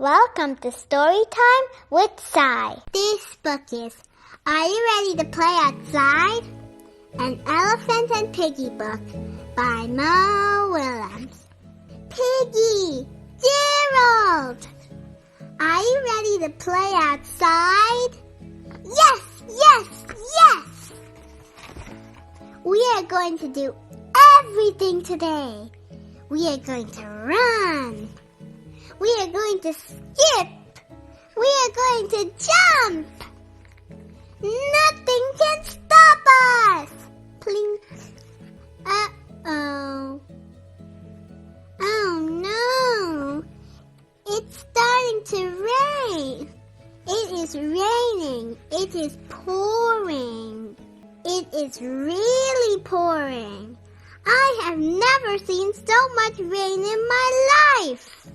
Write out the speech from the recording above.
Welcome to Storytime with Sai. This book is Are You Ready to Play Outside? An Elephant and Piggie book by Willems. Piggie! Gerald! Are you ready to play outside? Yes, yes, yes! We are going to do everything today. We are going to run. We are going to skip. We are going to jump. Nothing can stop us. Plink. Uh-oh. Oh no. It's starting to rain. It is raining. It is pouring. It is really pouring. I have never seen so much rain in my life.